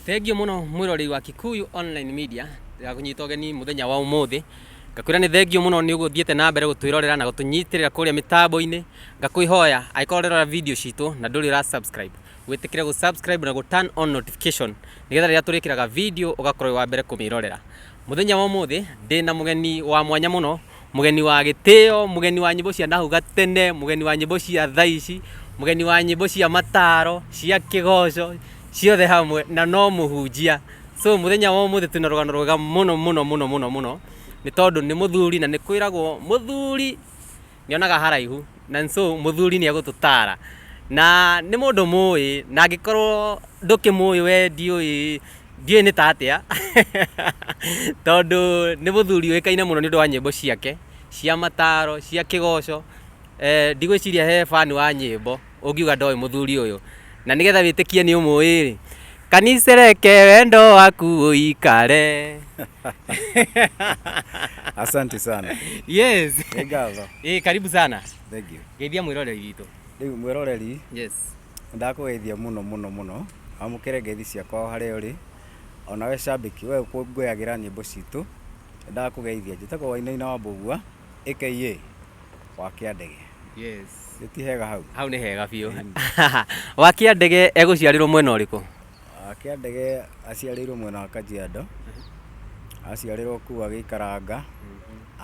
Thengio muno mwirori wa Kikuyu Online Media ya kunyita ũgeni muthenya wa umuthi. Ngakwira ni thengio muno ni ũgũthiĩte na mbere gũtwĩrorera na gũtũnyitĩrĩra kũrĩa mĩtambo-inĩ. Ngakwĩhoya angĩkorwo ũrerora video citũ na ndũrĩ ũra subscribe, wĩtĩkĩre gũ subscribe na gũ turn on notification nĩgetha rĩrĩa tũrĩkĩraga video ũgakorwo wa mbere kũmĩrorera. Muthenya wa umuthi ndĩna mũgeni wa mwanya muno, mũgeni wa gĩtĩo, mũgeni wa nyĩmbo cia nahau gatene, mũgeni wa nyĩmbo cia thaa ici, mũgeni wa nyĩmbo cia mataro, cia kĩgoco, ciothe hamwe na no mũhunjia. So muthenya wa umuthi twĩna rũgano rwega mũno nĩ tondũ nĩ mũthuri na nĩ kwĩragwo mũthuri nĩonaga haraihu, na so mũthuri nĩ egũtũtara na nĩ mũndũ mũĩ, na angĩkorwo ndũkĩmũĩ we ndiũĩ nĩ tatĩa tondũ nĩ mũthuri ũĩkaine mũno nĩ ũndũ wa nyĩmbo ciake cia mataro, cia kĩgoco. Ndigwĩciria he fan wa nyĩmbo ũngiuga ndoĩ mũthuri ũyũ, na nĩgetha wĩtĩkie nĩ ũmũĩ, kanisa reke wendo waku ũikare. Asante sana. Yes. Ngatho. Karibu sana. Thank you. Geithia mwĩroreri witũ. Rĩu mwĩroreri. Yes. Ndakũgeithia mũno. Amũkĩre ngeithi ciakwa harĩa ũrĩ. Ona we shabiki we ngũyagĩra nyĩmbo citũ. Ndakũgeithia. Njĩtagwo Wainaina wa Mbũgua aka wa Kĩandege. Yes. Ti hega hau. Hau nĩ hega biũ. Wa Kĩandege egũciarĩrwo mwena ũrĩkũ? Kĩandege aciarĩirwo mwena wa Kajiado. Aciarĩrwo kuu agĩikaranga.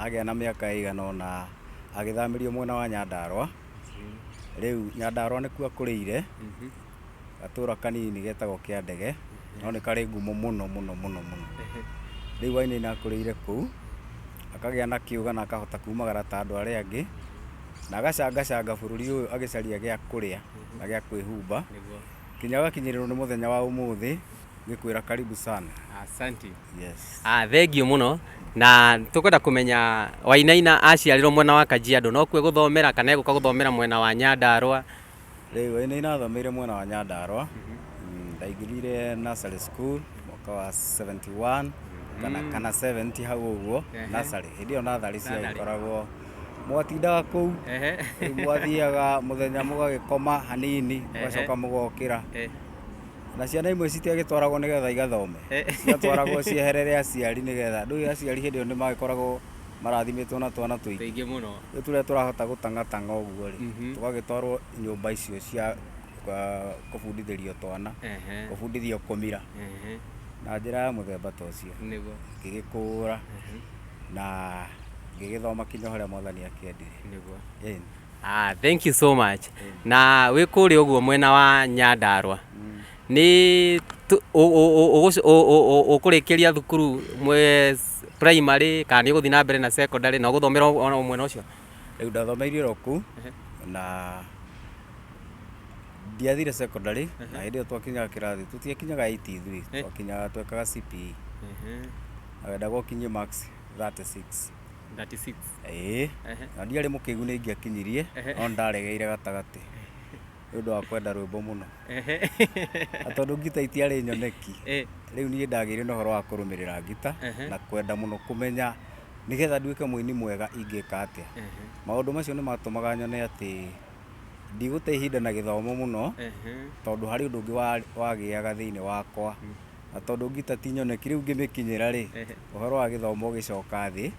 Agĩa na mĩaka ĩigana ũna agĩthamĩrio mwena wa Nyandarua. Rĩu Nyandarua nĩkuo akũrĩire. Gatũra kanini getagwo Kĩandege, no nĩ karĩ ngumo mũno. Rĩu Wainaina akũrĩire kuu, akagĩa na kĩũga na akahota kumagara ta andũ arĩa angĩ, na agacangacanga bũrũri ũyũ agĩcaria gĩa kũrĩa na gĩa kwĩhumba. Kinya gakinyĩrĩrwo nĩ mũthenya wa ũmũthĩ, ngĩkwĩra karibu sana. Asante. Yes. Thengio mũno, na tũkwenda kũmenya Wainaina aciarĩrwo mwena wa Kajiado, no kuo gũthomera kana egũka gũthomera mwena wa Nyandarua? Rĩu Wainaina athomeire mwena wa Nyandarua. Ndaingĩrire nursery school mwaka wa 71 kana 70 hau ũguo nursery. Hĩndĩ ĩyo natharĩ ciakoragwo mwatindaga kũu, mwathiaga mũthenya mũgagĩkoma hanini, mũgacoka mũgokĩra. Na ciana imwe citiagĩtwaragwo nĩgetha igathome, ciatwaragwo cieherere aciari nĩgetha ndũĩ aciari hĩndĩ ĩyo nĩ magĩkoragwo marathimĩtwo na twana tũingĩ mũno. Rĩu tũrĩa tũrahota gũtangatanga ũguo rĩ, tũgagĩtwarwo nyũmba icio cia kũbundithĩrio twana, kũbundithio kũmira na njĩra ya mũthemba ta ũcio. Ngĩgĩkũra na ngĩgĩthoma kinya harĩa Mwathani akĩendire. Thank you so much. Na wĩ kũrĩa ũguo mwena wa Nyandarua, nĩ ũkũrĩkĩria thukuru primary kana nĩ ũgũthiĩ na mbere na secondary na ũgũthomera o mwena ũcio? Rĩu ndathomeire oro kũu na ndiathire secondary, na hĩndĩ ĩyo twakinyaga kĩrathi tũtiakinyaga 83, twakinyaga twekaga CPE. Wendaga ũkinyie marks 36. Na ndiarĩ mũkĩgu nĩ ingĩakinyirie, no ndaregeire gatagatĩ nĩ ũndũ wa kwenda rwĩmbo mũno, na tondũ ngita itiarĩ nyoneki. Rĩu niĩ ndagĩire na ũhoro wa kũrũmĩrĩra ngita na kwenda mũno kũmenya nĩgetha nduĩke mũini mwega ingĩka atĩa. Maũndũ macio nĩ matũmaga nyone atĩ ndigũte ihinda na gĩthomo mũno, tondũ harĩ ũndũ ũngĩ wagĩaga thĩinĩ wakwa, na tondũ ngita ti nyoneki. Rĩu ngĩmĩkinyĩra rĩ, ũhoro wa gĩthomo ũgĩcoka thĩ,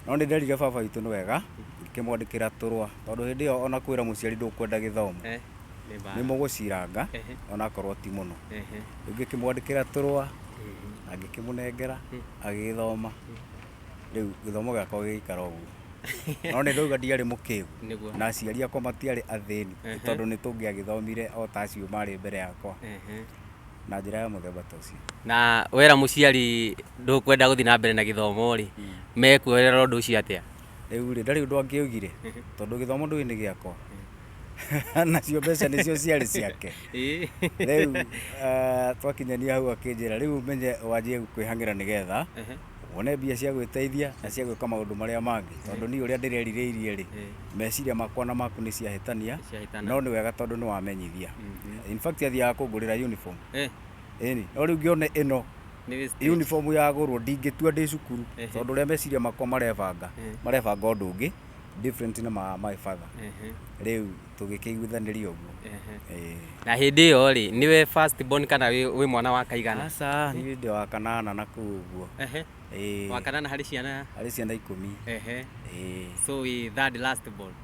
no nĩ nderire baba witũ nĩ wega ngĩkĩmwandĩkĩra tũrũa, tondũ hĩndĩ ĩyo ona kwĩra mũciari ndũkwenda gĩthomo nĩ mũgũciranga onakorwo ti mũno. Rĩu ngĩkĩmwandĩkĩra tũrũa na ngĩkĩmũnengera agĩgĩthoma. Rĩu gĩthomo gĩakwa gĩgĩikara ũguo, no nĩ ndauga ndiarĩ mũkĩgu na aciari akwa matiarĩ athĩni, tondũ nĩ tũngĩagĩthomire o ta acio marĩ mbere yakwa na njĩra ya mũthemba ta ũcio. Na wera mũciari ndũkwenda gũthiĩ na mbere na gĩthomo rĩ, mekuoerera ũndũ ũcio atĩa? Rĩu rĩ ndarĩ ũndũ angĩaugire, tondũ gĩthomo ndũĩ nĩ gĩakwa nacio mbeca nĩcio ciarĩ ciake. Rĩu twakinyania hau akĩnjĩra rĩu menye wanjie kwĩhang'ĩra nĩgetha wone mbia cia gwĩteithia na cia gwĩka maũndũ marĩa mangĩ, tondũ niĩ ũrĩa ndĩrerirĩirie rĩ, meciria makwa na maku nĩ ciahĩtania, no nĩ wega tondũ nĩ wamenyithia. In fact athiaga kũngũrĩra uniform. No rĩu ngĩona ĩno uniform yagũrwo ndingĩtua ndĩ cukuru, tondũ ũrĩa meciria makwa marebanga ũndũ ũngĩ different na my father riu tugikiguithaniria uguo na hindi iyo ri niwe first born kana wi mwana wa kaigana? Asa ni ndi wa kanana na kuguo wa kanana hari ciana 10 so we third last born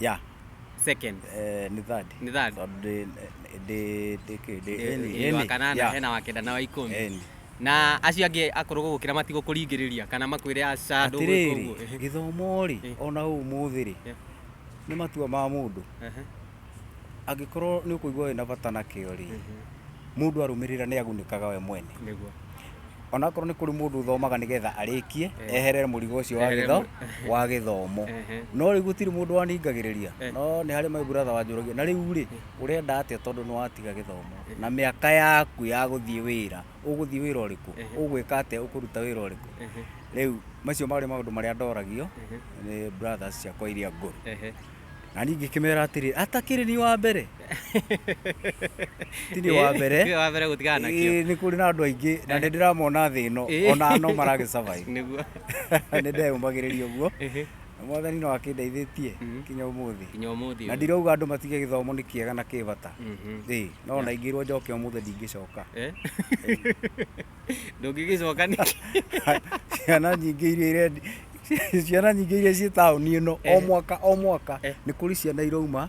yeah second ni third de wa kanana hena wa kenda na wa 10 na acio angi akuru gukira matigukũringĩrĩria kana makwire aca ndũguo githomo ri ona umuthi ri ni matua ma mundu angikorwo ni ukuigua wina bata nakio ri mundu arumirira ni agunikaga we mwene niguo ona korwo ni kuri mundu thomaga nigetha arikie eherere murigo ucio wa githomo no ri gutiri mundu waningagiriria no ni hari my brother wa Njoroge na riu ri urenda atia tondu ni watiga githomo na miaka yaku ya guthie wira uguthie wira uriku ugwika atia ukuruta wira uriku riu macio mari maundu maria ndoragio ni brothers ciakwa iria nguru na ningi kimera atiri atakiri ni wa mbere tini wa mbere gutigana nakio ni kuri na andu aingi na ndiramona thi no ona no marage survive niguo ni ndeyumagiriria uguo mwathani no akindeithĩtie kinya umuthi na ndirauga andu matige githomo ni kiega na kibata no na ingirwo njoke umuthi ndingicoka ndungigicoka ni ciana nyingĩ iria ciĩ taũni ĩno o mwaka nĩ kũrĩ ciana irauma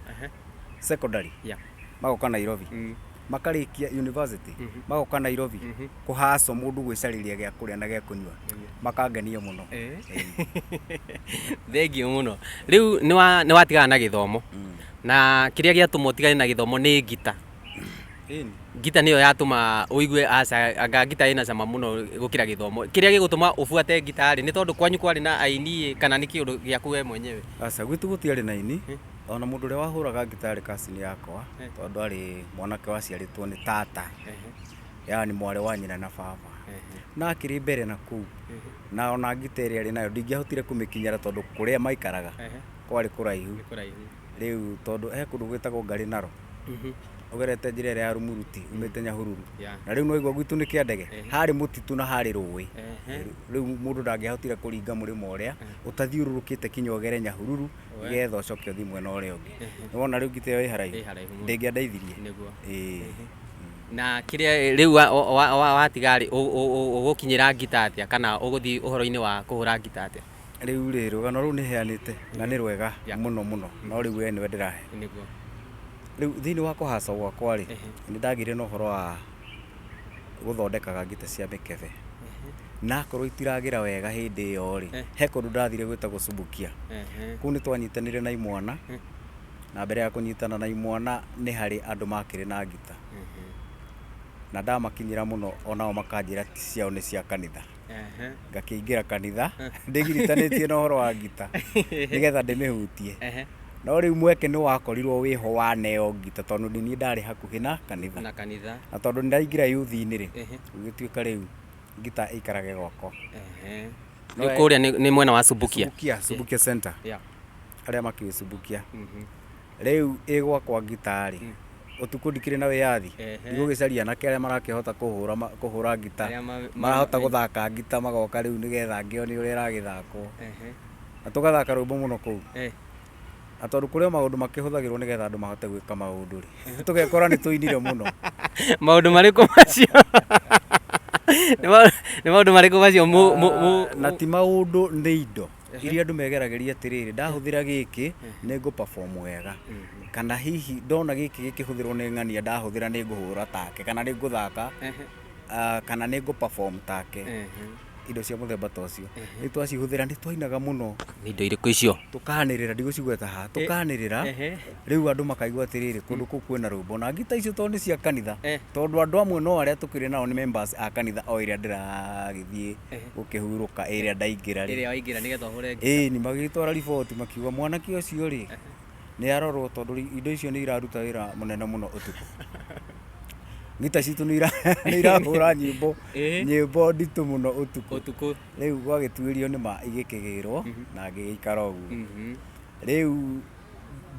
secondary magoka Nairobi makarikia university magoka Nairobi kuhaso mundu gwicariria gya kuria na gya kunywa makangenia muno thengio muno riu ni watigana na githomo na kiria giatuma utigane na githomo ni ngita ngita niyo yatuma uigue anga ngita ina cama muno gukira githomo kiria gigutuma ufuate ngita ri ni tondu kwanyu kwari na aini kana ni kiundu giaku we mwenyewe asa gwitu gutiari na aini ona mundu ria wahuraga ngita ri kasini yakwa tondu ari mwanake waciaritwo ni tata yani mware wa nyina na baba na akiri mbere na kuu na ona ngita ri ari nayo ndingiahotire kumikinyira tondu kuria maikaraga kwari kuraihu riu tondu he kundu gwitagwo ngari naro ugerete njira ĩrĩa ya Rumuruti umĩte Nyahururu na rĩu no igwa gwitu nĩ kĩandege harĩ mũtitũ na harĩ rũĩ rĩu mũndũ ndangĩahotire kũringa mũrĩmo ũrĩa ũtathiũrũrũkĩte kinya ũgere Nyahururu getha ũcoke ũthiĩ mwena ũrĩa ũngĩ nĩwona rĩu ngita ĩyo ĩ haraihu ndĩngĩandeithirie na kiria riu watigari ugukinyira ngita atia kana uguthi uhoro-ini wa kuhura ngita atia riu ri rugano ru ni heanite na ni rwega muno no riu we niwe ndirahe niguo riu thini wa kuhaca gwakwa ri ni ndagire no horo wa guthondekaga ngita cia mikebe na korwo itiragira wega hindi iyo ri he kundu ndathire gwitagwo Subukia kuu ni twanyitanire na imwana na mbere ya kunyitana na imwana ni hari andu makire na ngita na ndamakinyira muno onao makanjira ciao ni cia kanitha ngakiingira kanitha ndigiritanĩtie na horo wa ngita nigetha ndĩmĩhutie no rĩu mweke nĩ wakorirwo wĩho wa neo ngita tondũ ndini ndarĩ hakuhĩ na kanitha na tondũ nĩndaingĩra youth-inĩ rĩ gũgĩtuĩka rĩu ngita ĩikarage gwakwa rĩu kũrĩa nĩ mwena wa Subukia Center arĩa makĩũĩ Subukia rĩu ĩ gwakwa ngita rĩ utuku ndikire na wiyathi nigugicaria na kĩrĩa marakĩhota kuhura ngita marahota guthaka ngita magoka riu nigetha ngioni uria iragithakwo na tugathaka rwimbo muno kuu atondu kuria maundu makihuthagirwo nigetha andu mahote gwika maundu ri tugekora ni tuinire muno maundu mariku macio ni maundu mariku macio na ti maundu ni indo iria andu megerageria atiriri ndahuthira giki ni ngu perform wega kana hihi ndona giki gikihuthirwo ni ng'ania ndahuthira ni nguhura take kana ni nguthaka kana ni ngu perform take indo cia muthemba ta ucio ni twacihuthira ni twainaga muno ni indo iriku icio tukanirira ndigũcigweta ha tukanirira riu andu makaigua atiriri kundu kuu kwina rwimbo na ngita icio tondu cia kanitha tondu andu amwe no aria tukire nao ni members a kanitha o iria ndiragithie gukihuruka iria ndaingira ri iria waingira nigetha uhure ni magitwara riboti makiuga mwanake ucio ri ni arorwo tondu indo icio ni iraruta wira munene muno utuku ngita citu ni irahura nyimbo nditu muno utuku riu gwagituirio ni ma igikigirwo na ngigikara uguo riu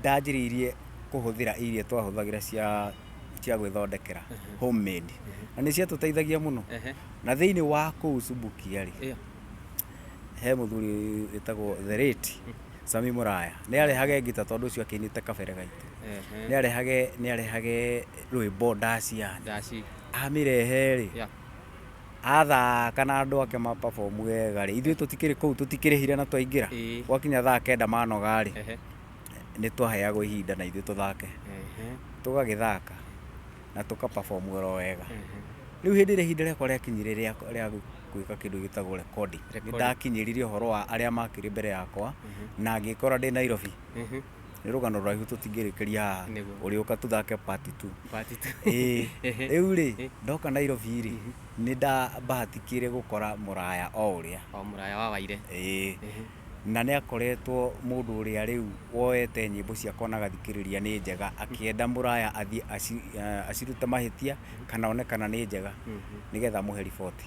ndanjiriirie kuhuthira iria twahuthagira cia gwithondekera homemade na ni cia tuteithagia muno na thiini wa kuu Subukia ri he muthuri witagwo The Late Sami Muraya nĩ arehage ngita tondu ucio akinite kabere gaitu nĩ arehage rwimbo ndaci amirehe ri athaka na andu ake ma perform wega ri ithuĩ tutikĩrĩ kũu tutikĩrĩhire na twaingĩra gwakinya thaa 9 manoga ri nĩ twaheagwo ihinda na ithuĩ tuthake tũgagĩthaka na tũka perform wega rĩu hĩndĩ ĩrĩa ihinda rĩakwa rĩakinyire rĩa gwĩka kĩndũ gĩtagwo recording nĩ ndakinyĩririe ũhoro wa arĩa makĩrĩ mbere yakwa na ngĩkora ndĩ Nairobi nĩ rũgano rũraihu tũtingĩrĩkĩria haha ũrĩũka tũthake part 2 rĩu rĩ ndoka Nairobi rĩ nĩ ndabahatikire gũkora Mũraya o ũrĩa Mũraya wa Waire na nĩ akoretwo mũndũ ũrĩa rĩu woete nyĩmbo ciakwa na gathikĩrĩria nĩ njega akĩenda Mũraya athiĩ acirute mahĩtia kana one kana nĩ njega nĩgetha mũhe riboti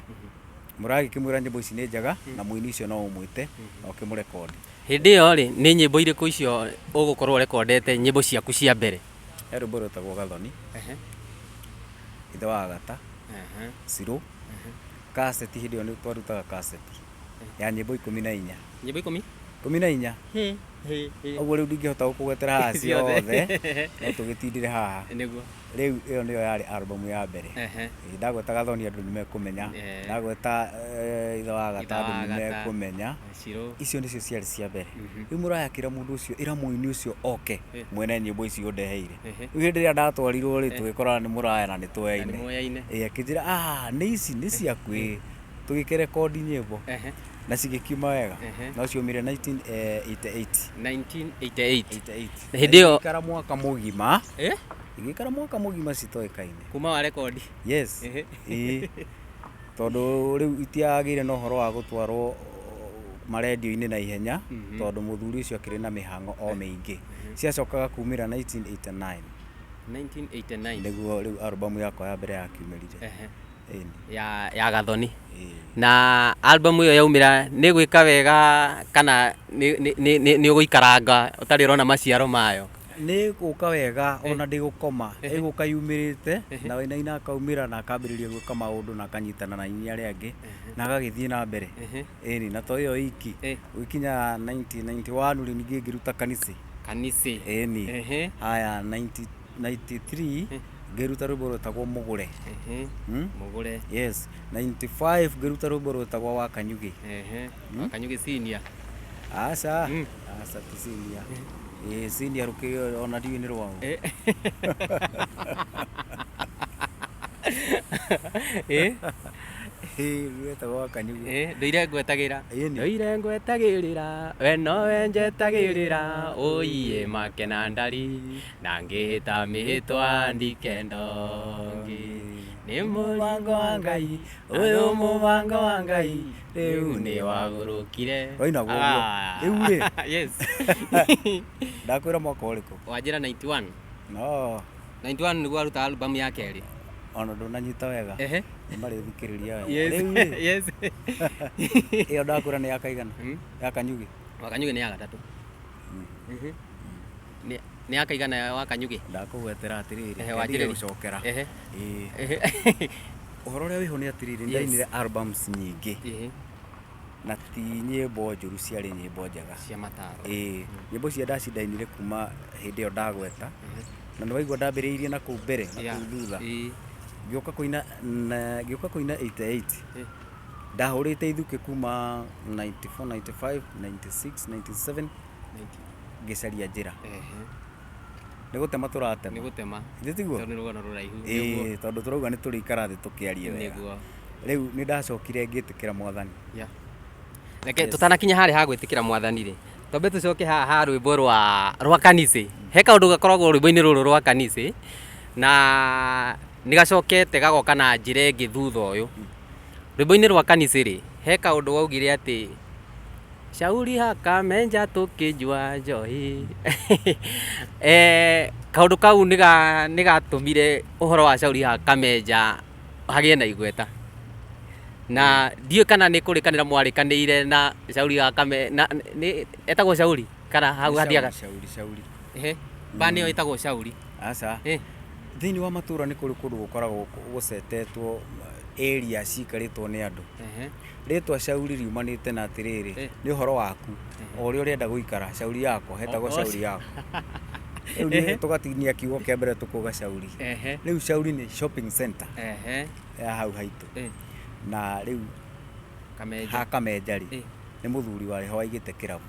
Mũraya gĩkĩmwĩra nyĩmbo ici nĩ njega na mũini ũcio no ũmwĩte na ũkĩmũrekondi hĩndĩ ĩyo rĩ nĩ nyĩmbo irĩkũ icio ũgũkorwo rekondete nyĩmbo ciaku cia mbere he rwĩmbo rwĩtagwo Gathoni ithe wa Agata Sirũ kaseti hĩndĩ ĩyo nĩ twarutaga kaseti ya nyĩmbo 14 nyĩmbo 14 ũguo rĩu ndingĩhota gũkũgwetera haha ciothe no tũgĩtindire haha rĩu ĩyo nĩyo yarĩ album ya mbere ndagweta Gathoni andũ nĩmekũmenya ndagweta ithe wa Agata andũ nĩmekũmenya icio nĩcio ciarĩ cia mbere rĩu Mũraya akĩra mũndũ ũcio ĩra mũini ũcio oke mwene nyĩmbo icio ndeheire rĩu hĩndĩ ĩrĩa ndatwarirwo rĩ tũgĩkorana nĩ Mũraya na nĩ tũoyaine akĩnjĩra nĩ ici nĩ ciaku tũgĩkĩrekondi nyĩmbo na cigĩkiuma wega no ciumire 1988 hĩndĩ ĩyo ikara mwaka mũgima igĩikara mwaka mũgima citoĩkaine kuma wa rekondi yes tondũ rĩu itiagĩire na ũhoro wa gũtwarwo marendio-inĩ na ihenya tondũ mũthuri ũcio akĩrĩ na mĩhang'o o mĩingĩ ciacokaga kumĩra 1989 nĩguo rĩu album yakwa ya mbere yakiumĩrire ya Gathoni na album ĩyo yaumĩra nĩ gwĩka wega kana nĩ ũgũikaranga ũtarĩ ũrona maciaro mayo nĩ gũka wega ona ndĩgũkoma ĩgũka yumĩrĩte na Wainaina akaumĩra na akambĩrĩria gwĩka maũndũ na akanyitana na inya arĩa angĩ na agagĩthiĩ na mbere na to ĩyo iki gũkinya 1991 rĩ ningĩ ngĩruta Kanisi haya 93 ngĩruta rwĩmbo rwĩtagwo Mũgũre yes 95 ngĩruta rwĩmbo rwĩtagwo Wakanyugi senior aca ti senior senior rũkĩrĩ ona ndiũĩ nĩ rwao rwĩtagwo Wakanyugi ndũire ngwetagĩrĩra we nowe njetagĩrĩra ũiye makena ndari na ngĩhĩta mĩhĩtwa ndikendongi nĩ mũbango wa Ngai ũyũ mũbango wa Ngai rĩu nĩ wagũrũkire wainagwo ũguo rĩu rĩ yes ndakwĩra mwaka ũrĩkũ wanjĩra 91 no 91 nĩguo aruta album ya kerĩ ona ndũnanyita wega nĩmarĩthikĩrĩria wega yes ĩyo ndakwĩra nĩ ya kaigana ya Kanyugi nĩ ya gatatũ nĩ ya kaigana Wakanyugi ndakũgwetera atĩrĩrĩ wanjĩrĩria gũcokera ũhoro ũrĩa wĩho nĩ atĩrĩrĩ ndainire albums nyingĩ na ti nyĩmbo njũru ciarĩ nyĩmbo njega cia mataro nyĩmbo cia ndacindainire kuma hĩndĩ ĩyo ndagweta na nĩwaigua ndambĩrĩirie na kũu mbere na kũu thutha ngĩũka kũina 88 ndahũrĩte ithukĩ kuma 94 95 96 97 ngĩcaria njĩra nĩ gũtema tũratema ithe tiguo tondũ tũrauga nĩ tũrĩikara thĩ tũkĩarie wega rĩu nĩ ndacokire ngĩtĩkĩra Mwathani reke tũtanakinya harĩa ha gwĩtĩkĩra Mwathani rĩ twambe tũcoke haha rwĩmbo rwa Kanisi he kaũndũ gakoragwo rwĩmbo-inĩ rũrũ rwa Kanisi na nĩ gacokete gagoka na njĩra ĩngĩ thutha ũyũ rwĩmbo-inĩ rwa Kanisi rĩ he kaũndũ waugire atĩ Shauri hakamenja tũkĩnjua njohi kaũndũ kau nĩ gatũmire ũhoro wa Shauri hakamenja hagĩe na igweta na ndiũĩ kana nĩ kũrĩkanĩra mwarĩkanĩire na Shauri hakame etagwo Shauri kana hau hathiaga Shauri bani ĩyo ĩtagwo Shauri aca thĩinĩ wa matũra nĩ kũrĩ kũndũ gũkoragwo gũcetetwo area cikaritwo nĩ andũ rĩtwa Shauri riumanĩte na atĩrĩrĩ nĩ ũhoro waku o ũrĩa ũrenda gũikara Shauri yako hetagwo Shauri yako rĩu nĩ tũgatinia kiugo kĩa mbere tũkuga Shauri rĩu Shauri nĩ shopping center ya hau haitũ na rĩu Kamenja rĩ nĩ mũthuri warĩ ho aigĩte kĩrabu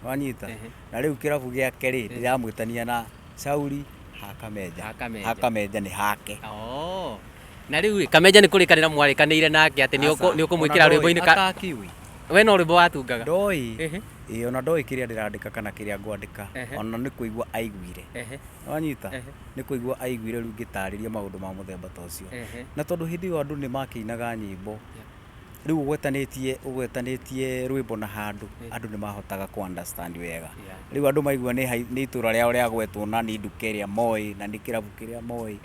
wanyita na rĩu kĩrabu gĩake rĩ ndĩramwĩtania na Shauri Kamenja nĩ hake na rĩu Kamenja nĩ kũrĩkanĩra mwarĩkanĩire nake atĩ nĩ ũkũmwĩkĩra rwĩmbo-inĩ atakiwi we no rwĩmbo watungaga ndoĩ ona ndoĩ kĩrĩa ndĩrandĩka kana kĩrĩa ngwandĩka ona nĩ kũigua aiguire wanyita nĩ kũigua aiguire rĩu ngĩtarĩria maũndũ ma mũthemba ta ũcio na tondũ hĩndĩ ĩyo andũ nĩ makĩinaga nyĩmbo rĩu ũgwetanĩtie rwĩmbo na handũ andũ nĩ mahotaga ku understand wega rĩu andũ maigua nĩ itũra rĩao rĩagwetwo na nĩ nduka ĩrĩa moĩ na nĩ kĩrabu kĩrĩa moĩ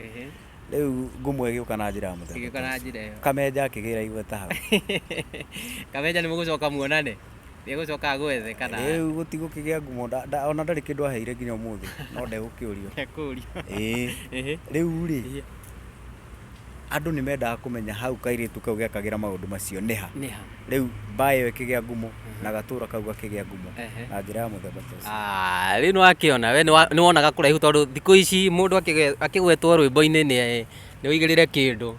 rĩu ngumo ĩgĩũka na njĩra ya mũthemba Kamenja akĩgĩra igweta hau Kamenja nĩ mũgũcoka muonane nĩ egũcoka gwethe kana rĩu gũtigũkĩgĩa ngumo ona ndarĩ kĩndũ aheire nginya ũmũthĩ no ndegũkĩũrio rĩu rĩ andũ nĩ mendaga kũmenya hau kairĩtu kau gekagĩra maũndũ macio nĩha rĩu mbayo ĩkĩgĩa ngumo na gatũra kau gakĩgĩa ngumo na njĩra ya mũthemba ta ũcio rĩu nĩ wakĩona we nĩ wonaga kũraihu tondũ thikũ ici mũndũ akĩgwetwo rwĩmbo-inĩ nĩ ũigĩrĩre kĩndũ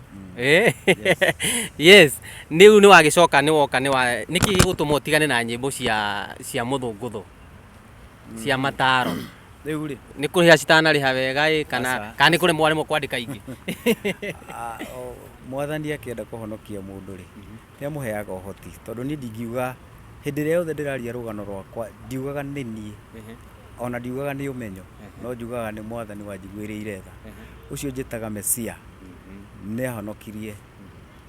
yes rĩu nĩ wagĩcoka nĩ woka nĩkĩ gĩgũtũma ũtigane na nyĩmbo cia mũthũngũthũ cia mataro rĩu rĩ nĩ kũrĩha citanarĩha wega kana nĩ kũrĩ mwarĩmo kwandĩka ingĩ mwathani akĩenda kũhonokia mũndũ rĩ nĩ amũheaga ũhoti tondũ niĩ ndingiuga hĩndĩ ĩrĩa yothe ndĩraria rũgano rwakwa ndiugaga nĩ niĩ ona ndiugaga nĩ ũmenyo no njugaga nĩ mwathani wanjiguĩrĩire tha ũcio njĩtaga Mesia nĩ ahonokirie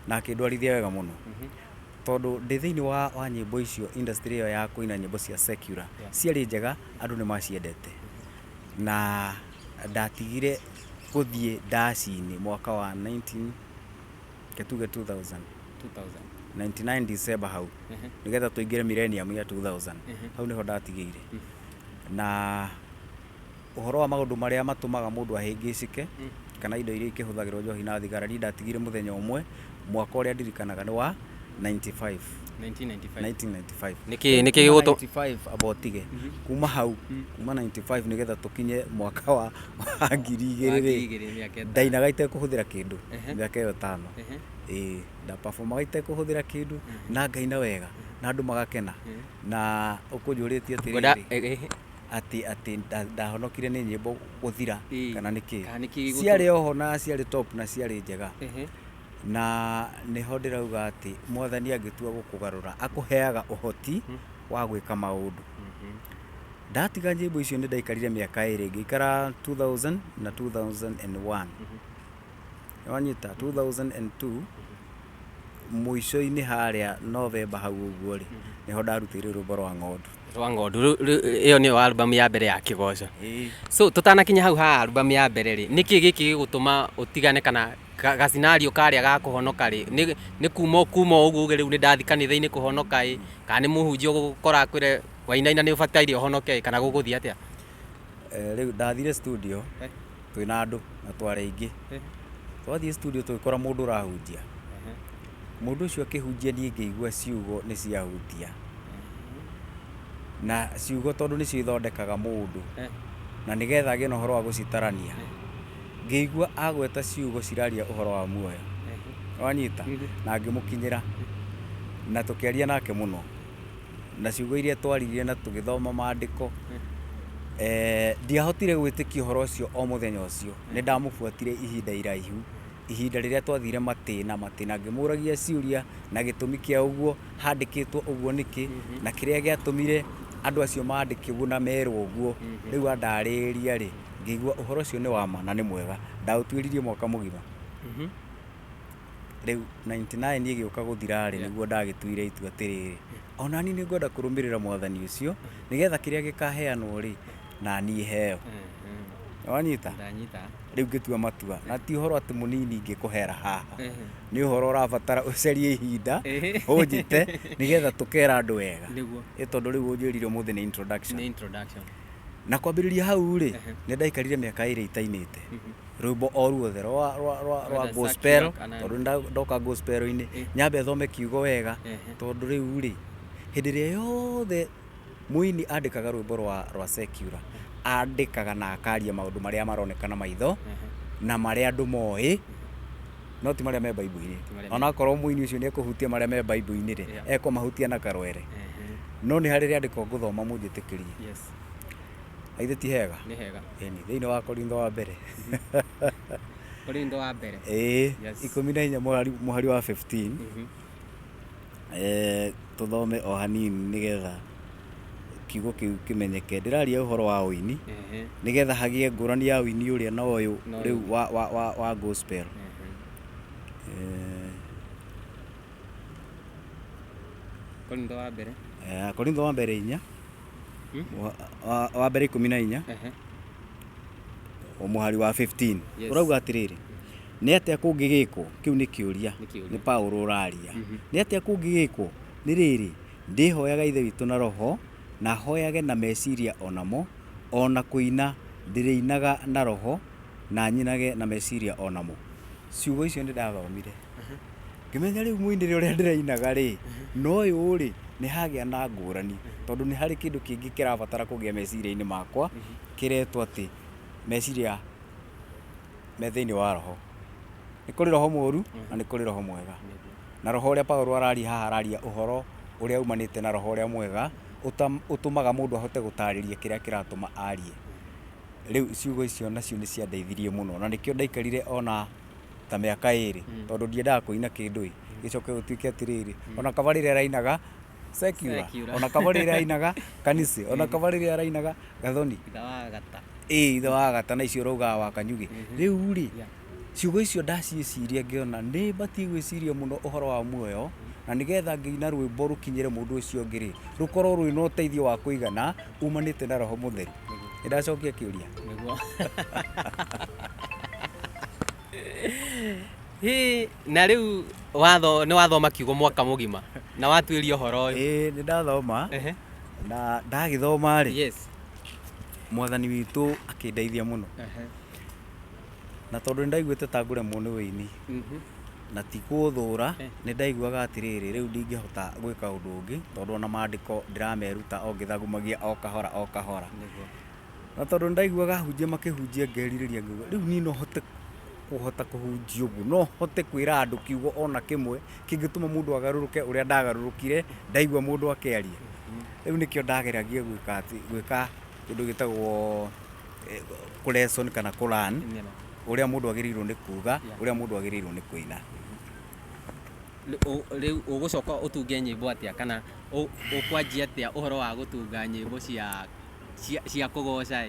na akĩndwarithia wega mũno tondũ ndĩ thĩinĩ wa nyĩmbo icio industry ĩyo ya kũina nyĩmbo cia secular ciarĩ njega andũ nĩ maciendete na ndatigire gũthiĩ ndaci-inĩ mwaka wa 99 December hau nĩgetha tũingĩre millennium ya 2000 hau nĩho ndatigĩire na ũhoro wa maũndũ marĩa matũmaga mũndũ ahĩngĩcĩke kana indo iria ikĩhũthagĩrwo njohi na thigara niĩ ndatigire mũthenya ũmwe mwaka ũrĩa ndirikanaga nĩ wa 1995 nĩkĩ gĩgũtũ 95 abotige kuma hau kuma 95 nĩgetha tũkinye mwaka wa 2000 ndainaga itekũhũthĩra kĩndũ mĩaka ĩyo 5 ndaperformaga itekũhũthĩra kĩndũ na ngaina wega na andũ magakena na ũkũnjũrĩtie atĩ ndahonokire nĩ nyĩmbo gũthira kana nĩkĩ ciarĩ oho na ciarĩ top na ciarĩ njega na nĩho ndĩrauga atĩ mwathani angĩtua gũkũgarũra akũheaga ũhoti wa gwĩka maũndũ ndatiga nyĩmbo icio nĩ ndaikarire mĩaka ĩrĩ ngĩikara 2000 na 2001 wanyita 2002 mũico-inĩ harĩa November hau ũguo rĩ nĩho ndarutĩire rwĩmbo rwa ng'ondu ĩyo nĩyo album ya mbere ya Kĩgoco so tũtanakinya hau ha album ya mbere rĩ nĩkĩ gĩkĩ gĩgũtũma ũtigane kana gacinario karĩa ga kũhonoka rĩ nĩ kuma ũguo rĩu nĩ ndathi kanitha-inĩ kũhonoka ĩ kana nĩ mũhunjia ũgũkora kwĩre Wainaina nĩ ũbataire ũhonoke kana gũgũthiĩ atĩa rĩu ndathire studio twĩna andũ na twarĩ aingĩ twathiĩ studio tũgĩkora mũndũ ũrahunjia mũndũ ũcio akĩhunjia niĩ ngĩigua ciugo nĩ ciahutia na ciugo tondũ nĩcio ithondekaga mũndũ na nĩgetha agĩe na ũhoro wa gũcitarania ngĩigua agweta ciugo ciraria ũhoro wa muoyo wanyita na ngĩmũkinyĩra na tũkĩaria nake mũno na ciugo iria twaririe na tũgĩthoma maandĩko ndiahotire gwĩtĩkia ũhoro ũcio o mũthenya ũcio nĩ ndamũbuatire ihinda iraihu ihinda rĩrĩa twathire matĩna ngĩmũragia ciũria na gĩtũmi kĩa ũguo handĩkĩtwo ũguo nĩkĩ na kĩrĩa gĩatũmire andũ acio maandĩke ũguo na merwo ũguo rĩu andarĩria rĩ ngĩigua ũhoro ũcio nĩ wa ma na nĩ mwega ndaũtuĩririe mwaka mũgima rĩu 99 ĩgĩũka gũthira rĩ nĩguo ndagĩtuire itua atĩrĩrĩ ona niĩ nĩ ngwenda kũrũmĩrĩra mwathani ũcio nĩgetha kĩrĩa gĩkaheanwo rĩ na niĩ heo wanyita rĩu ngĩtua matua na ti ũhoro atĩ mũnini ingĩkũhera haha nĩ ũhoro ũrabatara ũcarie ihinda ũnjĩte nĩgetha tũkera andũ wega tondũ rĩu ũnjĩrire ũmũthĩ nĩ introduction na kwambĩrĩria hau rĩ nĩ ndaikarire mĩaka ĩrĩ itainĩte rwĩmbo o ruothe rwa gospel tondũ ndoka gospel-inĩ nyambe thome kiugo wega tondũ rĩu rĩ hĩndĩ ĩrĩa yothe mũini andĩkaga rwĩmbo rwa secular andĩkaga na akaria maũndũ marĩa maronekana maitho na marĩa andũ moĩ no ti marĩa me Bible-inĩ ona akorwo mũini ũcio nĩ ekũhutia marĩa me Bible-inĩ rĩ ekũmahutia na karwere no nĩ harĩ rĩandĩko ngũthoma mũnjĩtĩkĩrie aithe ti hega nĩ hega thĩinĩ wa Korintho wa mbere Korintho wa mbere 14 mũhari wa 15 tũthome o hanini nĩgetha kiugo kĩu kĩmenyeke ndĩraria ũhoro wa ũini nĩgetha hagĩe ngũrani ya ũini ũrĩa na ũyũ rĩu wa gospel Korintho wa mbere Korintho wa mbere 4 wa mbere 14 mũhari wa 15 ũrauga atĩrĩrĩ nĩ atĩa kũngĩgĩkwo kĩu nĩ kĩũria nĩ Paulo ũraria nĩ atĩa kũngĩgĩkwo nĩ rĩrĩ ndĩhoyaga ithe witũ na roho na hoyage na meciria onamo ona kũina ndĩrĩinaga na roho na nyinage na meciria onamo ciugo icio nĩ ndathomire ngĩmenya rĩu mũinĩre ũrĩa ndĩrainaga rĩ no ũyũ rĩ nĩ hagĩa na ngũrani tondũ nĩ harĩ kĩndũ kĩngĩ kĩrabatara kũgĩa meciria-inĩ makwa kĩretwo atĩ meciria me thĩinĩ wa roho nĩ kũrĩ roho mũũru na nĩ kũrĩ roho mwega na roho ũrĩa Paulo araria haha araria ũhoro ũrĩa umanĩte na roho ũrĩa mwega ũtũmaga mũndũ ahote gũtarĩria kĩrĩa kĩratũma arie rĩu ciugo icio nacio nĩ ciandeithirie mũno na nĩkĩo ndaikarire ona ta mĩaka ĩrĩ tondũ ndiendaga kũina kĩndũ gĩcoke gũtuĩke atĩrĩrĩ ona kaba rĩrĩa arainaga secular ona kaba rĩrĩa arainaga kanisa ona kaba rĩrĩa arainaga gathoni ithe wa gata na icio ũraugaga wa kanyugi rĩu rĩ ciugo icio ndaciĩciria ngĩona nĩ batiĩ gwĩciria mũno ũhoro wa muoyo na nĩgetha ngĩina rwĩmbo rũkinyĩre mũndũ ũcio ũngĩ rĩ rũkorwo rwĩna ũteithio wa kũigana umanĩte na roho mũtheru nĩ ndacokia kĩũria na rĩu nĩ wathoma kiugo mwaka mũgima na watuĩria ũhoro ũyũ nĩ ndathoma na ndagĩthoma rĩ mwathani witũ akĩndeithia mũno na tondũ nĩ ndaiguĩte ta ngũremwo nĩ wĩini na ti gũthũra nĩ ndaiguaga atĩrĩrĩ rĩu ndingĩhota gwĩka ũndũ ũngĩ tondũ ona maandĩko ndĩrameruta o ngĩthagumagia o kahora na tondũ ndaiguaga hunjia makĩhunjia ngerirĩria ngauga rĩu niĩ no hote kũhunjia ũguo no hote kwĩra andũ kiugo ona kĩmwe kĩngĩtũma mũndũ agarũrũke ũrĩa ndagarũrũkire ndaigua mũndũ akĩaria rĩu nĩkĩo ndageragia gwĩka kĩndũ gĩtagwo lesson kana Quran ũrĩa mũndũ agĩrĩirwo nĩ kuuga ũrĩa mũndũ agĩrĩirwo nĩ kũina rĩu ũgũcoka ũtunge nyĩmbo atĩa kana ũkwanjia atĩa ũhoro wa gũtunga nyĩmbo cia kũgoca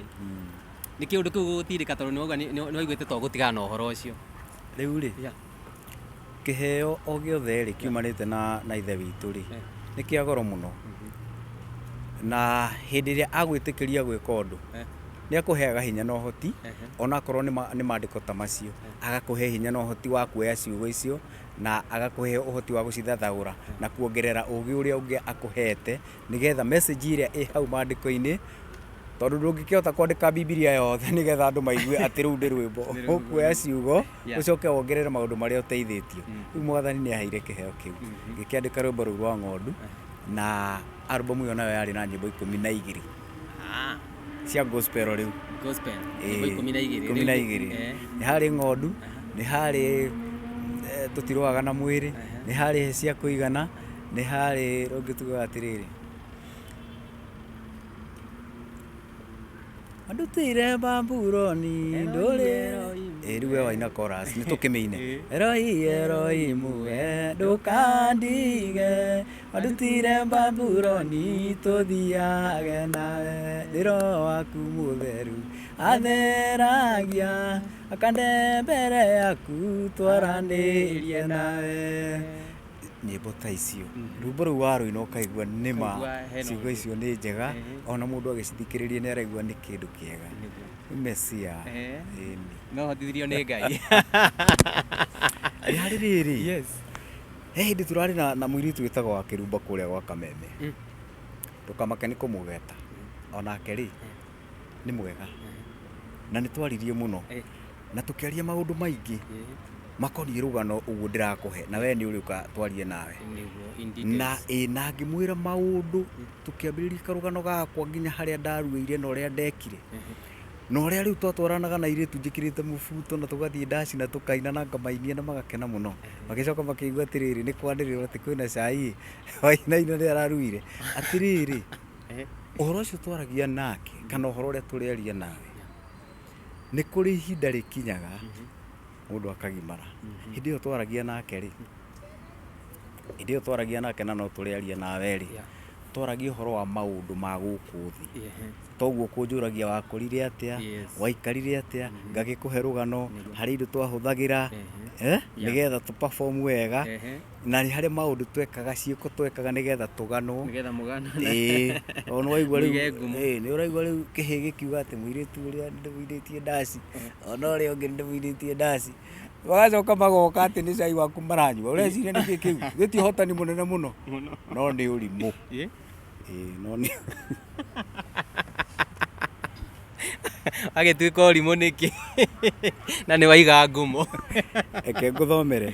nĩ kĩũndũ kĩu gũgũtirĩka tondũ nĩ waiguĩte to gũtigana na ũhoro ũcio rĩu rĩ kĩheo o gĩothe rĩ kiumanĩte na ithe witũ rĩ nĩ kĩa goro mũno na hĩndĩ ĩrĩa agwĩtĩkĩria gwĩka ũndũ nĩ akũheaga hinya na ũhoti onakorwo nĩ maandĩko ta macio agakũhe hinya na ũhoti wa kuoya ciugo icio na agakũhe ũhoti wa gũcithathaũra na kuongerera ũũgĩ ũrĩa ũngĩ akũhete nĩgetha message ĩrĩa ĩ hau maandĩko-inĩ tondũ ndũngĩkĩhota kwandĩka Biblia yothe nĩgetha andũ maigue atĩ rĩu ndĩ rwĩmbo ũkuoya ciugo ũcoke wongerere maũndũ marĩa ũteithĩtio rĩu mwathani nĩ aheire kĩheo kĩu ngĩkĩandĩka rwĩmbo rũu rwa ng'ondu na album ĩyo nayo yarĩ na nyĩmbo 12 cia gospel rĩu gospel nyĩmbo 12 nĩ harĩ ng'ondu nĩ harĩ tũtirũaga na mwĩrĩ nĩ harĩ cia kũigana nĩ harĩ rũngĩtugaga atĩrĩrĩ andutire Babuloni ndũrĩ rĩu we waina chorus nĩ tũkĩmĩine Erohimu we ndũkandige andutire Babuloni tũthiage nawe ndĩro waku mũtheru atheragia akande mbere yaku twaranĩrie nawe nyĩmbo ta icio rwĩmbo rũu warũina ũkaigua nĩma ciugo icio nĩ njega ona mũndũ agĩcithikĩrĩria nĩ araigua nĩ kĩndũ kĩega nĩ Mesia no hotithirio nĩ Ngai harĩ rĩrĩ he hĩndĩ tũrarĩ na mũirĩtu wĩtagwo wa Kĩrumba kũrĩa gwa Kameme tũkamake nĩ kũmũgeta onake rĩ nĩ mwega na nĩ twaririe mũno na tũkĩaria maũndũ maingĩ makoniĩ rũgano ũguo ndĩrakũhe na we nĩ ũrĩũka twarie nawe na na ngĩmwĩra maũndũ tũkĩambĩrĩria karũgano gakwa nginya harĩa ndaruĩire na ũrĩa ndekire na ũrĩa rĩu twatwaranaga na airĩtu njĩkĩrĩte mũbuto na tũgathiĩ ndaci na tũkaina na ngamainia na magakena mũno magĩcoka makĩigua atĩrĩrĩ nĩ kwanĩrĩrwo atĩ kwĩna cai Wainaina nĩ araruire atĩrĩrĩ ũhoro ũcio twaragia nake kana ũhoro ũrĩa tũrĩaria nawe nĩ kũrĩ ihinda rĩkinyaga mũndũ akagimara hĩndĩ ĩyo twaragia nake rĩ hĩndĩ ĩyo twaragia nake na no tũrĩaria nawe rĩ twaragia ũhoro wa maũndũ ma gũkũ thĩ toguo kũnjũragia wakũrire atĩa waikarire atĩa ngagĩkũhe rũgano harĩ indo twahũthagĩra nĩgetha tũ perform wega na nĩ harĩ maũndũ twekaga ciĩko twekaga nĩgetha tũganwo ona waigua rĩu nĩ ũraigua rĩu kĩhĩ gĩkiuga atĩ mũirĩtu ũrĩa ndĩmũirĩtie ndaci ona ũrĩa ũngĩ ndĩmũirĩtie ndaci magacoka magoka atĩ nĩ cai waku maranyua ũreciria nĩkĩ kĩu gĩtio ũhotani mũnene mũno no nĩ ũrimũ no nĩ agĩtuĩka ũrimũ nĩkĩ na nĩ waiga ngumo reke ngũthomere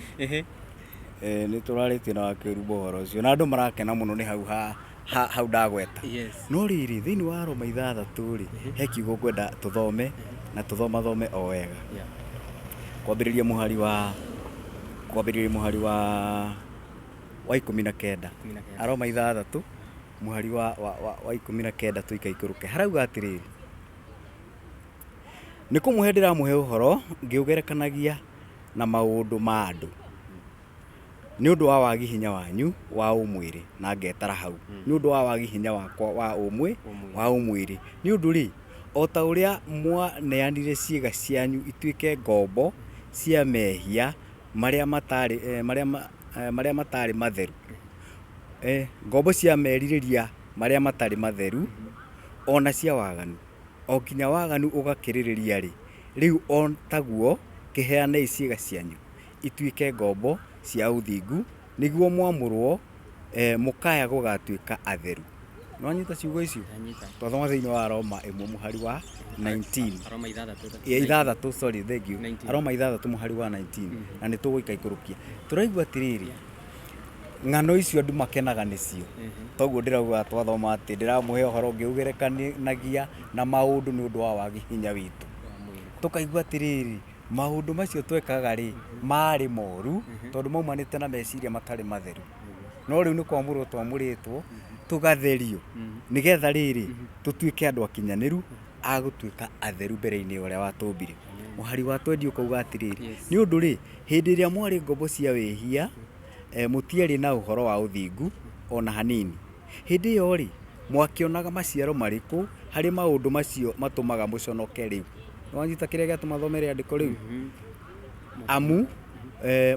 nĩ tũrarĩtie na wakĩrumba ũhoro ũcio na andũ marakena mũno nĩ hau ndagweta no rĩrĩ thĩinĩ wa Roma 6 rĩ he kiugo ngwenda tũthome na tũthome o wega kwambĩrĩria mũhari wa 19 Aroma 6 mũhari wa 19 tũikaikũrũke harauga atĩrĩrĩ nĩ kũmũhe ndĩramũhe ũhoro ngĩũgerekanagia na maũndũ ma andũ nĩ ũndũ wa wagi hinya wanyu wa ũmwĩrĩ na ngetara hau nĩ ũndũ wa wagi hinya wakwa wa ũmwĩrĩ nĩ ũndũ rĩ o ta ũrĩa mwaneanire ciĩga cianyu ituĩke ngombo cia mehia marĩa matarĩ matheru ngombo cia merirĩria marĩa matarĩ matheru ona cia waganu o kinya waganu ũgakĩrĩrĩria rĩ rĩu on taguo kĩheanei ciĩga cianyu ituĩke ngombo cia ũthingu nĩguo mwamũrwo mũkaya gũgatuĩka atheru nwanyita ciugo icio twathoma thĩinĩ wa Roma 1 mũhari wa 19 Aroma 6 mũhari wa 19 na nĩ tũgũikaikũrũkia tũraigua atĩrĩrĩ ng'ano icio andũ makenaga nĩcio toguo ndĩrauga twathoma atĩ ndĩramũhe ũhoro ngĩũgerekanagia na maũndũ nĩ ũndũ wa wagi hinya witũ tũkaigua atĩrĩrĩ maũndũ macio twekaga rĩ marĩ moru tondũ maumanĩte na meciria matarĩ matheru no rĩu nĩ kwamũrwo twamũrĩtwo tũgatherio nĩgetha rĩrĩ tũtuĩke andũ akinyanĩru agũtuĩka atheru mbere-inĩ ũrĩa watũmbire mũhari wa 20 ũkauga atĩrĩrĩ nĩ ũndũ rĩ hĩndĩ ĩrĩa mwarĩ ngombo cia wĩhia mũtiarĩ na ũhoro wa ũthingu ona hanini hĩndĩ ĩyo rĩ mwakĩonaga maciaro marĩkũ harĩ maũndũ macio matũmaga mũconoke rĩu wanyita kĩrĩa gĩatũma thomere andĩko rĩu amu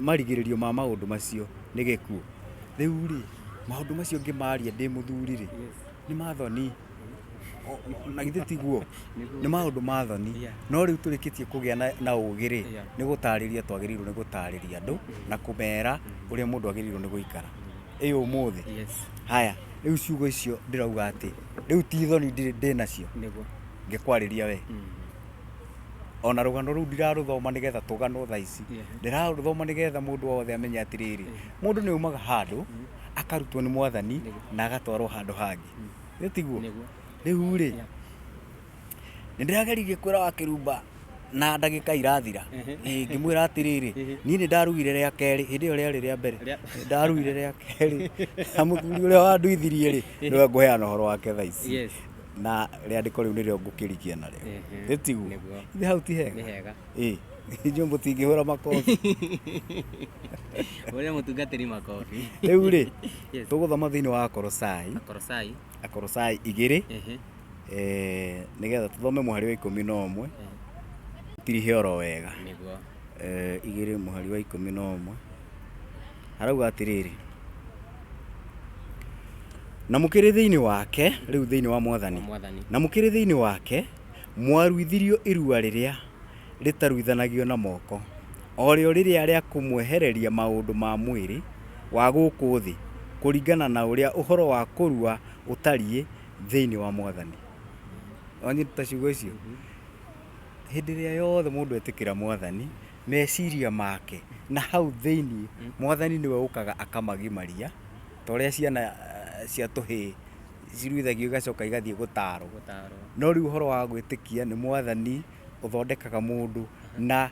marigĩrĩrio ma maũndũ macio nĩ gĩkuũ rĩu rĩ maũndũ macio ngĩmaria ndĩ mũthuri rĩ nĩ mathoni na githĩ tiguo nĩ maũndũ mathoni no rĩu tũrĩkĩtie kũgĩa na ũũgĩ rĩ nĩ gũtarĩria twagĩrĩirwo nĩ gũtarĩria andũ na kũmera ũrĩa mũndũ agĩrĩirwo nĩ gũikara ĩyo ũmũthĩ haya rĩu ciugo icio ndĩrauga atĩ rĩu ti thoni ndĩ nacio ngĩkwarĩria we ona rũgano rũu ndirarũthoma nĩgetha tũganwo thaa ici ndĩrarũthoma nĩgetha mũndũ wothe amenye atĩrĩrĩ mũndũ nĩ umaga handũ akarutwo nĩ mwathani na agatwarwo handũ hangĩ nĩ tiguo rĩu rĩ nĩndĩrageririe kwĩra Wakĩrumba na ndagĩka irathira ngĩmwĩra atĩrĩrĩ niĩ nĩ ndarugire rĩa kerĩ hĩndĩ ĩyo rĩarĩ rĩa mbere ndarugire rĩa kerĩ na mũthuri ũrĩa wanduithirie rĩ nĩwe ngũheana ũhoro wake thaa ici na rĩandĩko rĩu nĩrĩo ngũkĩrikia narĩo nĩ tiguo ithe hau ti hega inyuĩ mũtingĩhũra makobi ũrĩa mũtungatĩri makobi rĩu rĩ tũgũthoma thĩinĩ wa Akolosai 2 nĩgetha tũthome mũhari wa 11 tirihe oro wega 2 mũhari wa 11 harauga atĩrĩrĩ na mũkĩrĩ thĩinĩ wake rĩu thĩinĩ wa mwathani na mũkĩrĩ thĩinĩ wake mwaruithirio irua rĩrĩa rĩtaruithanagio na moko o rĩo rĩrĩa rĩa kũmwehereria maũndũ ma mwĩrĩ wa gũkũ thĩ kũringana na ũrĩa ũhoro wa kũrua ũtariĩ thĩinĩ wa mwathani wanyita ciugo icio hĩndĩ ĩrĩa yothe mũndũ etĩkĩra mwathani meciria make na hau thĩinĩ mwathani nĩwe ũkaga akamagimaria ta ũrĩa ciana cia tũhĩĩ ciruithagio igacoka igathiĩ gũtarwo no rĩu ũhoro wa gwĩtĩkia nĩ mwathani ũthondekaga mũndũ na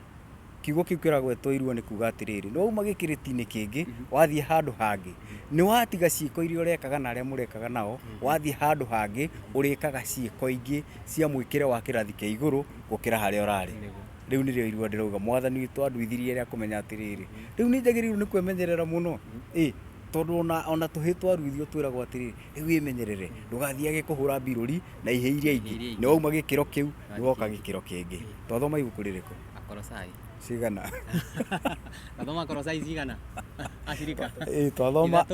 kiugo kĩu kĩragwo tũirwo nĩ kuga atĩrĩrĩ no uma gĩkĩrĩti-inĩ kĩngĩ wathiĩ handũ hangĩ nĩ watiga ciĩko iria ũrekaga na arĩa mũrekaga nao wathiĩ handũ hangĩ ũrĩkaga ciĩko ingĩ cia mwĩkĩre wa kĩrathi kĩa igũrũ gũkĩra harĩa ũrarĩ rĩu nĩrĩo irua ndĩrauga mwathani witũ anduithirie rĩa kũmenya atĩrĩrĩ rĩu nĩ njagĩrĩirwo nĩ kwĩmenyerera mũno tondũ ona tũhĩ twaruithio twĩragwo atĩrĩrĩ rĩu wĩmenyerere ndũgathiage kũhũra mbirũri na ihĩ iria ingĩ nĩ wauma gĩkĩro kĩu nĩ woka gĩkĩro kĩngĩ twathoma ibuku rĩrĩkũ Akolosai cigana Twathoma Akolosai cigana ashirika twathoma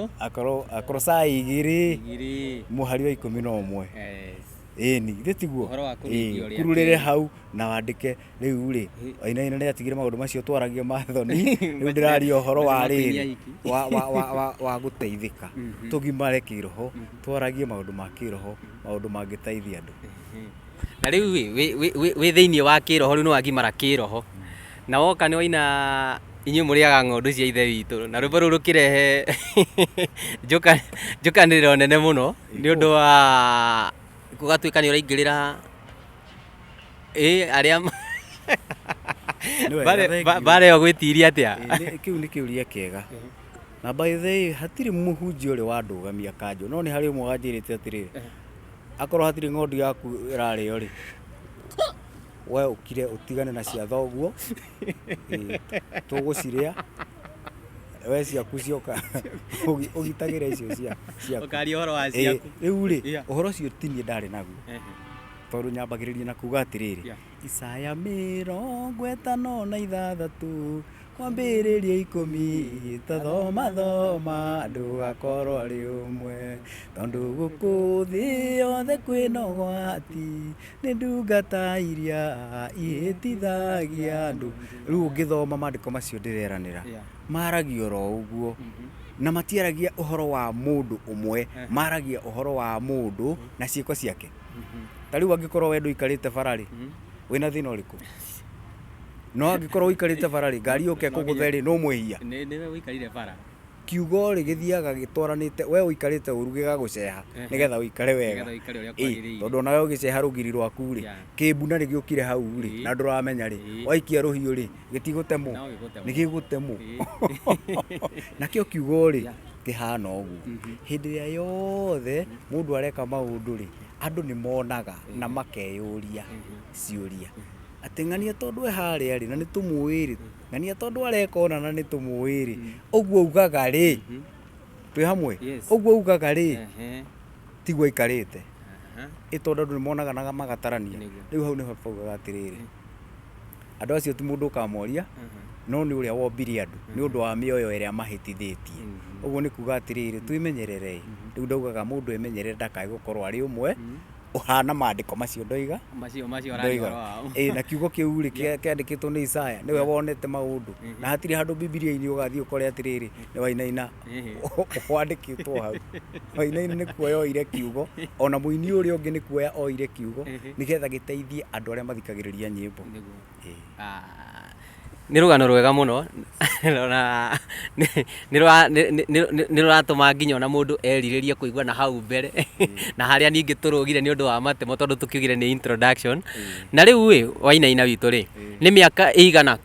Akolosai 2 mũhari wa 11 ĩni gĩtiguo kururĩre hau na wandĩke rĩu rĩ Wainaina nĩ atigire maũndũ macio twaragia mathoni rĩu ndĩraria ũhoro wa rĩrĩ wa gũteithĩka tũgimare kĩroho twaragie maũndũ ma kĩroho maũndũ mangĩteithia andũ na rĩu wĩ thĩinĩ wa kĩroho rĩu nĩ wagimara kĩroho na woka nĩ waina inyuĩ mũrĩaga ng'ondu cia ithe witũ na rwĩmbo rũu rũkĩrehe njũkanĩrĩro nene mũno nĩ ũndũ wa gũgatuĩka nĩ ũraingĩrĩra arĩa bareo gwĩtiria atĩa kĩu nĩ kĩũria kĩega na by the way hatirĩ mũhunjia ũrĩ wandũgamia kanjũ no nĩ harĩ ũmwe wanjĩrĩte atĩrĩrĩ akorwo hatirĩ ng'ondu yaku ĩrarĩo rĩ we ũkire ũtigane na cia thoguo tũgũcirĩa we ciaku cioka ũgitagĩra icio ciaku ũkaria ũhoro wa ciaku rĩu rĩ ũhoro ũcio ti niĩ ndarĩ naguo tondũ nyambagĩrĩria na kuga atĩrĩrĩ Isaya 56 kwambĩrĩria 10 thoma ndũgakorwo arĩ ũmwe tondũ gũkũ thĩ yothe kwĩna ũgwati nĩ ndungata iria ihĩtithagia andũ rĩu ũngĩthoma maandĩko macio ndĩreranĩra maragia oro ũguo na matiaragia ũhoro wa mũndũ ũmwe maragia ũhoro wa mũndũ na ciĩko ciake ta rĩu angĩkorwo we ndũikarĩte bara rĩ wĩna thĩna ũrĩkũ no angĩkorwo ũikarĩte bara rĩ ngari yũke kũgũthe rĩ no mwĩhia nĩwe ũikarire bara kiugo rĩ gĩthiaga gĩtwaranĩte we ũikarĩte ũru gĩgagũceha nĩgetha ũikare wega tondũ ona we ũgĩceha rũgiri rwaku rĩ kĩmbuna nĩ gĩũkire hau rĩ na ndũramenya rĩ waikia rũhiũ rĩ gĩtigũtemwo nĩ gĩgũtemwo nakĩo kiugo rĩ kĩhana ũguo hĩndĩ ĩrĩa yothe mũndũ areka maũndũ rĩ andũ nĩ monaga na makeyũria ciũria atĩ ng'ania tondũ e harĩa rĩ na nĩ tũmũĩ rĩ ng'ania tondũ areka ona na nĩ tũmũĩ rĩ ũguo ugaga rĩ twĩ hamwe ũguo ugaga rĩ tigwo aikarĩte tondũ andũ nĩ monaga na magatarania rĩu hau nĩho tũugaga atĩrĩrĩ andũ acio ti mũndũ ũkamoria no nĩ ũrĩa wombire andũ nĩ ũndũ wa mĩoyo ĩrĩa mahĩtithĩtie ũguo nĩ kuga atĩrĩrĩ twĩmenyerere rĩu ndaugaga mũndũ emenyerere ndakae gũkorwo arĩ ũmwe ũhana maandĩko macio ndoiga na kiugo kĩu rĩ kĩandĩkĩtwo nĩ Isaya nĩwe wonete maũndũ na hatirĩ handũ Bibilia-inĩ ũgathiĩ ũkore atĩrĩrĩ nĩ Wainaina wandĩkĩtwo hau Wainaina nĩ kuoya oire kiugo ona mũini ũrĩa ũngĩ nĩ kuoya oire kiugo nĩgetha gĩteithie andũ arĩa mathikagĩrĩria nyĩmbo nĩ rũgano rwega mũno nĩ rũratũma nginya ona mũndũ erirĩrie kũigua na hau mbere na harĩa ningĩ tũrũgire nĩ ũndũ wa matemo tondũ tũkiugire nĩ introduction na rĩu Wainaina witũ rĩ nĩ mĩaka ĩigana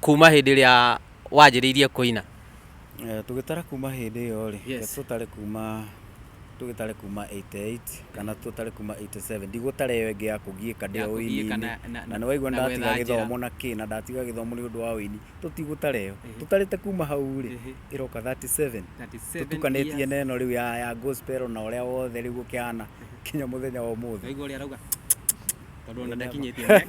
kuma hĩndĩ ĩrĩa wanjĩrĩirie kũina tũgĩtara kuma hĩndĩ ĩyo rĩ tũgĩtare kuma 88 kana tũtare kuma 87 ndigũtare ĩyo ĩngĩ ya kũgiĩka ndĩ ũini na nĩ waigua ndatiga gĩthomo na kĩ na ndatiga gĩthomo nĩ ũndũ wa ũini tũtigũtare ĩyo tũtarĩte kuma hau rĩ ĩroka 37 tũtukanĩtie neno rĩu ya gospel na ũrĩa wothe rĩu gũkĩhana kinya mũthenya wa ũmũthĩ waigua ũrĩa arauga tondũ ona ndakinyĩtie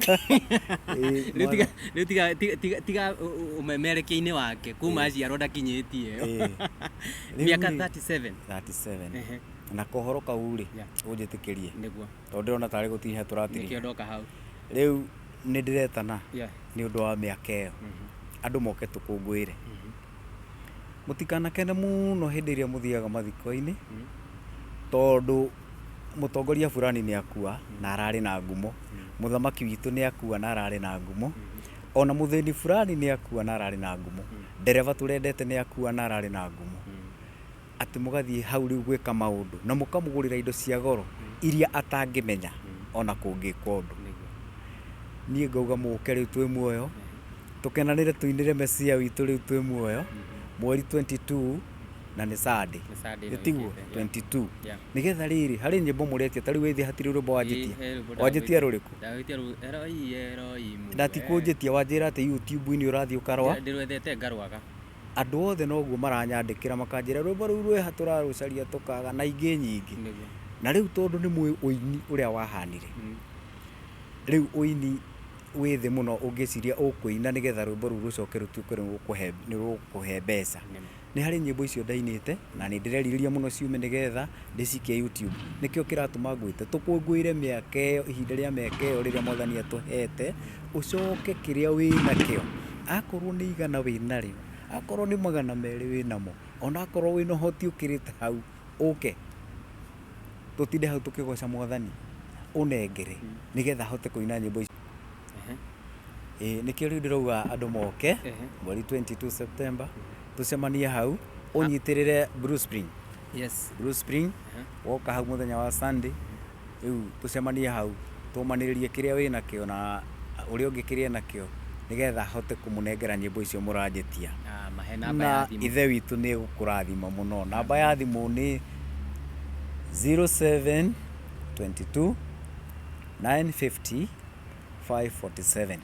tiga umemerekia-inĩ wake kuma aciarwo ndakinyĩtie mĩaka 37 na kohoro kau rĩ ũnjĩtĩkĩrie tondũ ndĩrona tarĩ gũtinya tũratiria nĩkĩo ndoka hau rĩu nĩ ndĩretana nĩ ũndũ wa mĩaka ĩyo andũ moke tũkũngũĩre mũtikanakene mũno hĩndĩ ĩrĩa mũthiaga mathiko-inĩ tondũ mutongoria fulani ni akua na arari na ngumo, muthamaki witu ni akua na arari na ngumo, ona muthini fulani ni akua na arari na ngumo, dereva turendete ni akua na arari na ngumo. Ati mugathie hau riu gwika maundu na mukamugurira indo cia goro iria atangimenya ona kungikwa undu. Nie ngauga muke riu twi muoyo tukenanire tuinire mesia witu riu twi muoyo mweri 22 na ni Sunday itiguo 22 nigetha riri hari nyimbo muretia tari withi hatiri rumbo wanjitia ruriku ndatikunjitia wanjira ati YouTube ni urathii ukarwa ndirwethete ngarwaga andu othe noguo maranyandikira makanjira rumbo riu rwe haturarucaria tukaga na ingi nyingi na riu tondu ni mwi uini uria wahanire riu uini withi muno ungiciria ukuina nigetha rumbo riu rucoke rutuke ni rukuhe mbeca ni hari nyimbo icio ndainite na ni ndireriria muno ciume nigetha ndicike YouTube nikio kiratuma ngwite tukungwire miaka iyo ihinda ria miaka iyo riria mwathani atuhete ucoke kiria wina kio akorwo ni igana wina rio akorwo ni 200 winamo ona akorwo wina hoti ukirite hau uke tutinde hau tukigoca mwathani unengere nigetha hote kuina nyimbo icio nikio riu ndirauga andu moke mweri 22 September tucemanie hau unyitirire Bruce Spring. Yes, Bruce Spring woka hau muthenya wa Sunday riu tucemanie hau tumaniririe kiria wina kio na uria ungikiria nakio nigetha hote kumunengera nyimbo icio muranjitia na ithe witu ni gukurathima muno. Namba ya thimu ni 0722 950 547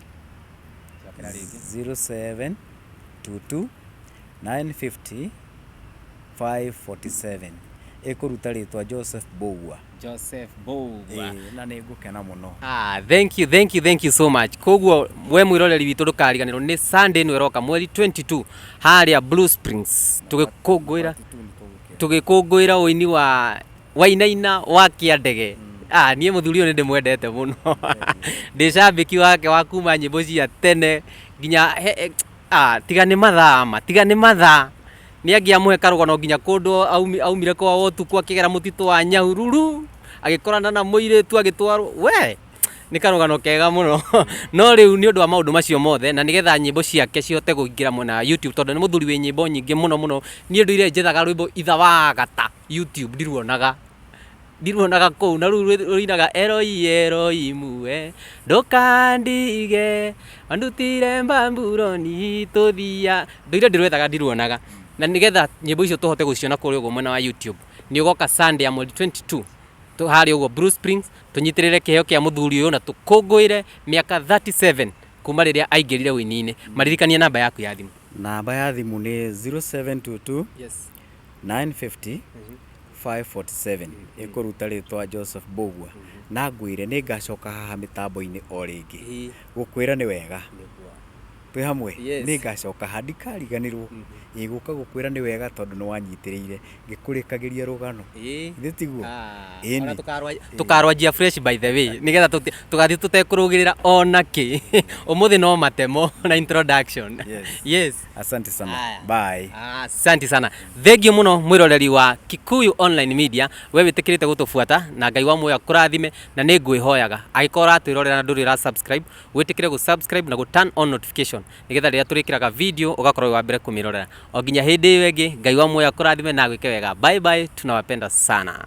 0722 950 547 ikuruta ritwa Joseph Bougwa na ni ngukena muno. Thank you so much. Koguo we mwiroreri witu ndukariganirwo ni Sunday ni roka mweri 22 haria Blue Springs tugikungwira uini wa wainaina wa kiandege. Nie muthuri uyu ndi mwendete muno ndi cambiki wake wa kuma nyimbo cia tene nginya tiga ni mathaa ni angiamuhe karugano nginya kundu aumire kwa wotuku akigera mutitu wa Nyahururu agikorana na muiritu agitwarwo we ni karugano kega muno no riu ni undu wa maundu macio mothe na nigetha nyimbo ciake cihote kuingira mwena YouTube tondu ni muthuri wi nyimbo nyingi muno ni ndu ire njethaga rwimbo itha wa gata YouTube ndiruonaga kou na riu ruinaga Eroimu ndukandige andutire Mbambũroni tuthia nduire ndirwethaga ndiruonaga na nigetha nyimbo icio tuhote guciona kuri ugo mwena wa YouTube ni ugoka Sunday ya mweri 22 tuhari ugo Bruce Springs tunyitirire kiheo kia muthuri uyu na tukungwire miaka 37 kuma riria aingirire wini-ini. Maririkania namba yaku ya thimu. Namba ya thimu ni 0722 950 547 ikuruta ritwa Joseph Bougwa na ngwire ni ngacoka haha mitambo-ini o ringi gukwira ni wega twi hamwe ni ngacoka handikariganirwo iguka gukwira ni wega tondu ni wanyitiriire ngikurikagiria rugano thitiguo tukarwanjia fresh by the way nigetha tugathi tutekurugirira ona ki umuthi no matemo na introduction. Yes, asante sana. Bye. Asante sana. Thengio muno mwiroreri wa Kikuyu Online Media we witikirite gutufuata na Ngai wa muoyo akurathime na ni ngwihoyaga agikora twirorera na nduri ra subscribe witikire gu subscribe na gu turn on notification nigetha riria turikiraga video ugakorwo wa mbere kumirorera o nginya hindi iyo ingi. Ngai wa muoyo akurathime na gwike wega. Bye bye, tunawapenda sana.